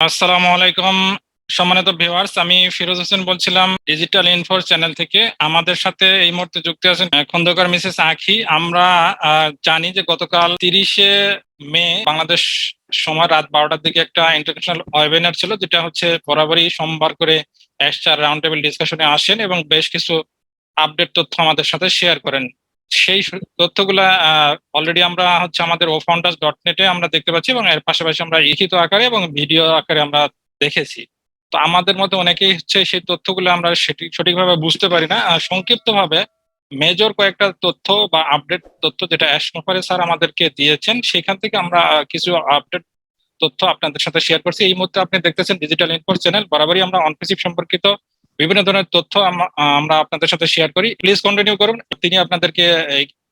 আসসালামু আলাইকুম। সম্মানিত ভিউয়ার্স, আমি ফিরোজ হোসেন বলছিলাম ডিজিটাল ইনফোর চ্যানেল থেকে। আমাদের সাথে এই মুহূর্তে যুক্ত আছেন খন্দকার মিসেস আখি। আমরা জানি যে গতকাল 30শে মে বাংলাদেশ সময় রাত 12টার দিকে একটা ইন্টারন্যাশনাল ওয়েবিনার ছিল, যেটা হচ্ছে বরাবরই সোমবার করে এসচার রাউন্ড টেবিল ডিসকাশনে আসেন এবং বেশ কিছু আপডেট তথ্য আমাদের সাথে শেয়ার করেন। সেই তথ্যগুলা অলরেডি আমরা হচ্ছে আমাদের OFounders.net-এ আমরা দেখতে পাচ্ছি এবং এর পাশাপাশি আমরা লিখিত আকারে এবং ভিডিও আকারে আমরা দেখেছি। তো আমাদের মধ্যে অনেকেই হচ্ছে সেই তথ্যগুলো আমরা সঠিকভাবে বুঝতে পারি না। সংক্ষিপ্তভাবে মেজর কয়েকটা তথ্য বা আপডেট তথ্য যেটা অ্যাশমোফারে স্যার আমাদেরকে দিয়েছেন, সেখান থেকে আমরা কিছু আপডেট তথ্য আপনাদের সাথে শেয়ার করছি। এই মুহূর্তে আপনি দেখতেছেন ডিজিটাল ইনফোর চ্যানেল। বরাবরই আমরা অনপ্যাসিভ সম্পর্কিত বিভিন্ন ধরনের তথ্য আমরা আপনাদের সাথে শেয়ার করি। প্লিজ কন্টিনিউ করুন, তিনি আপনাদেরকে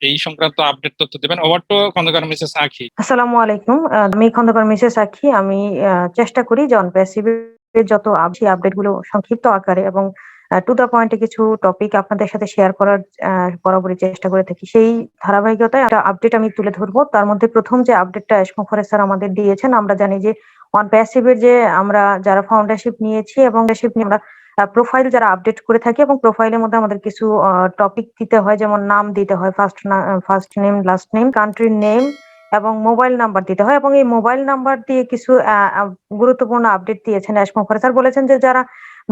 এই সংক্রান্ত আপডেট তথ্য দেবেন। ওভার টু খন্দকার মিসেস আখি। আসসালামু আলাইকুম। আমি খন্দকার মিসেস আখি। আমি চেষ্টা করি যে অনপ্যাসিভের যত আপডেট গুলো সংক্ষিপ্ত আকারে এবং টু দা পয়েন্টে কিছু টপিক আপনাদের সাথে শেয়ার করার বরাবরই চেষ্টা করে থাকি। সেই ধারাবাহিকতায় একটা আপডেট আমি তুলে ধরবো। তার মধ্যে প্রথম যে আপডেটটা এসমোফারে স্যার আমাদের দিয়েছেন, আমরা জানি যে অনপ্যাসিভের যে আমরা যারা ফাউন্ডারশিপ নিয়েছি এবং আমরা প্রোফাইল যারা আপডেট করে থাকি এবং প্রোফাইলের মধ্যে আমাদের কিছু টপিক দিতে হয়, যেমন নাম দিতে হয়, ফার্স্ট নেম, লাস্ট নেম, কান্ট্রির নেম এবং মোবাইল নাম্বার দিতে হয়। এবং এই মোবাইল নাম্বার দিয়ে কিছু গুরুত্বপূর্ণ আপডেট দিয়েছেন এসমোফারে স্যার। বলেছেন যে যারা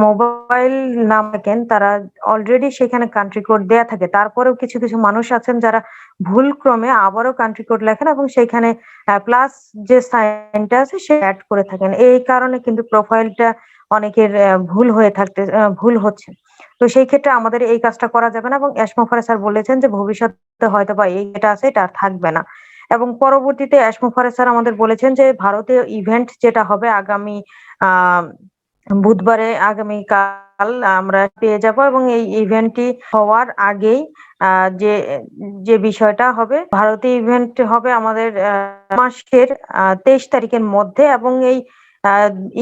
মোবাইল নাম লেখেন তারা অলরেডি সেখানে কান্ট্রি কোড দেয়া থাকে, তারপরেও কিছু কিছু মানুষ আছেন যারা ভুল ক্রমে আবারও কান্ট্রি কোড লেখেন এবং সেখানে প্লাস যে সাইনটা আছে সে অ্যাড করে থাকেন। এই কারণে কিন্তু প্রোফাইলটা অনেকের ভুল হচ্ছে। তো সেই ক্ষেত্রে আমাদের এই কাজটা করা যাবে না এবং এসমোফারে স্যার বলেছেন যে ভবিষ্যতে হয়তো বা এই যেটা আছে এটা আর থাকবে না। এবং পরবর্তীতে এসমোফারে স্যার আমাদের বলেছেন যে ভারতীয় ইভেন্ট যেটা হবে আগামী আহ বুধবারে, আগামীকাল আমরা পেয়ে যাব এবং এই ইভেন্টটি হওয়ার আগেই যে যে বিষয়টা হবে, ভারতীয় ইভেন্ট হবে আমাদের মাসের 23 তারিখের মধ্যে এবং এই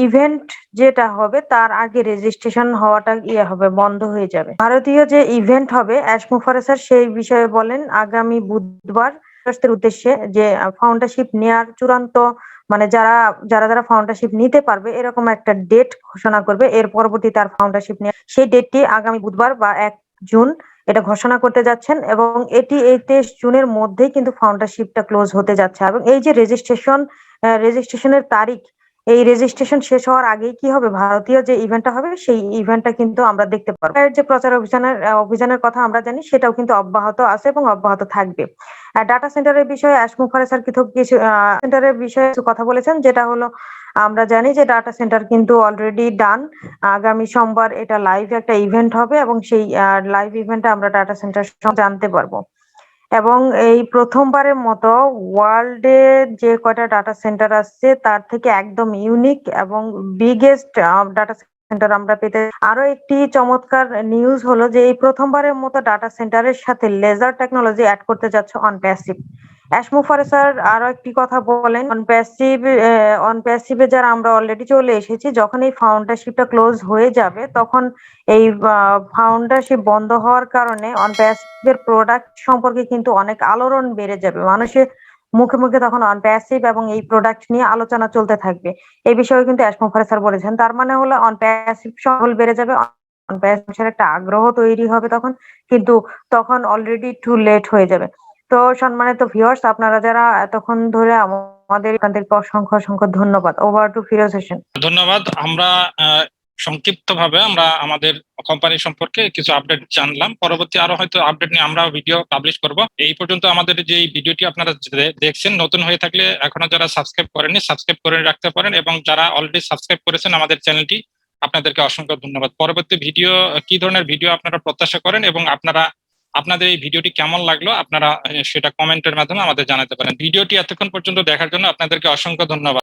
ইভেন্ট যেটা হবে তার আগে রেজিস্ট্রেশন হওয়াটা হবে, বন্ধ হয়ে যাবে। ভারতীয় যে ইভেন্ট হবে এসমোফারে স্যার সেই বিষয়ে বলেন আগামী বুধবার উদ্দেশ্যে যে ফাউন্ডারশিপ নেয়ার চূড়ান্ত মানে যারা যারা যারা ফাউন্ডারশিপ নিতে পারবে এরকম একটা ডেট ঘোষণা করবে। এর পরবর্তী তার ফাউন্ডারশিপ নিয়ে সেই ডেটটি আগামী বুধবার বা 1 জুন এটা ঘোষণা করতে যাচ্ছেন এবং এটি এই 23 জুনের মধ্যেই কিন্তু ফাউন্ডারশিপটা ক্লোজ হতে যাচ্ছে। এবং এই যে রেজিস্ট্রেশনের তারিখ, এই রেজিস্ট্রেশন শেষ হওয়ার আগেই কি হবে, ভারতীয় যে ইভেন্টটা হবে সেই ইভেন্টটা কিন্তু আমরা দেখতে পারবো। এর যে প্রচার অভিযানের কথা আমরা জানি সেটাও কিন্তু অব্যাহত আছে এবং অব্যাহত থাকবে। ডাটা সেন্টারের বিষয়ে এসমোফারে স্যার কিছু সেন্টারের বিষয়ে কিছু কথা বলেছেন, যেটা হলো আমরা জানি যে ডাটা সেন্টার কিন্তু অলরেডি ডান। আগামী সোমবার এটা লাইভ একটা ইভেন্ট হবে এবং সেই লাইভ ইভেন্টে আমরা ডাটা সেন্টার জানতে পারবো। এবং এই প্রথমবারের মতো ওয়ার্ল্ডে যে কয়টা ডাটা সেন্টার আসছে তার থেকে একদম ইউনিক এবং বিগেস্ট ডাটা সেন্টার আমরা পেতে। আরো একটি চমৎকার নিউজ হলো যে এই প্রথমবারের মতো ডাটা সেন্টারের সাথে লেজার টেকনোলজি অ্যাড করতে যাচ্ছে অনপ্যাসিভ। এসমোফারে স্যার আরো একটি কথা বলেন, অনপ্যাসিভে যারা আমরা অলরেডি চলে এসেছি, যখন এই ফাউন্ডারশিপটা ক্লোজ হয়ে যাবে তখন এই ফাউন্ডারশিপ বন্ধ হওয়ার কারণে অনপ্যাসিভের প্রোডাক্ট সম্পর্কে কিন্তু অনেক আলোড়ন বেড়ে যাবে। মানুষের মুখে মুখে তখন অনপ্যাসিভ এবং এই প্রোডাক্ট নিয়ে আলোচনা চলতে থাকবে। এই বিষয়ে কিন্তু এসমোফারে স্যার বলেছেন। তার মানে হলো অনপ্যাসিভ সকল বেড়ে যাবে, অনপ্যাসিভ একটা আগ্রহ তৈরি হবে তখন, কিন্তু তখন অলরেডি টু লেট হয়ে যাবে। তো সম্মানিত ভিউয়ার্স, আপনারা যারা এতক্ষণ ধরে আমাদের আপনাদেরকে অসংখ্য অসংখ্য ধন্যবাদ। Over to Firoz Hossain. ধন্যবাদ। আমরা সংক্ষিপ্তভাবে আমরা আমাদের কোম্পানি সম্পর্কে কিছু আপডেট জানলাম। পরবর্তী আরো হয়তো আপডেট নিয়ে আমরা ভিডিও পাবলিশ করব। এই পর্যন্ত আমাদের যে ভিডিওটি আপনারা দেখছেন, নতুন হয়ে থাকলে এখনো যারা সাবস্ক্রাইব করেননি সাবস্ক্রাইব করে রাখতে পারেন এবং যারা অলরেডি সাবস্ক্রাইব করেছেন আমাদের চ্যানেলটি, আপনাদেরকে অসংখ্য ধন্যবাদ। পরবর্তী ভিডিও কি ধরনের ভিডিও আপনারা প্রত্যাশা করেন এবং আপনাদের এই ভিডিওটি কেমন লাগলো আপনারা সেটা কমেন্টের মাধ্যমে আমাদের জানাতে পারেন। ভিডিওটি এতক্ষণ পর্যন্ত দেখার জন্য আপনাদেরকে অসংখ্য ধন্যবাদ।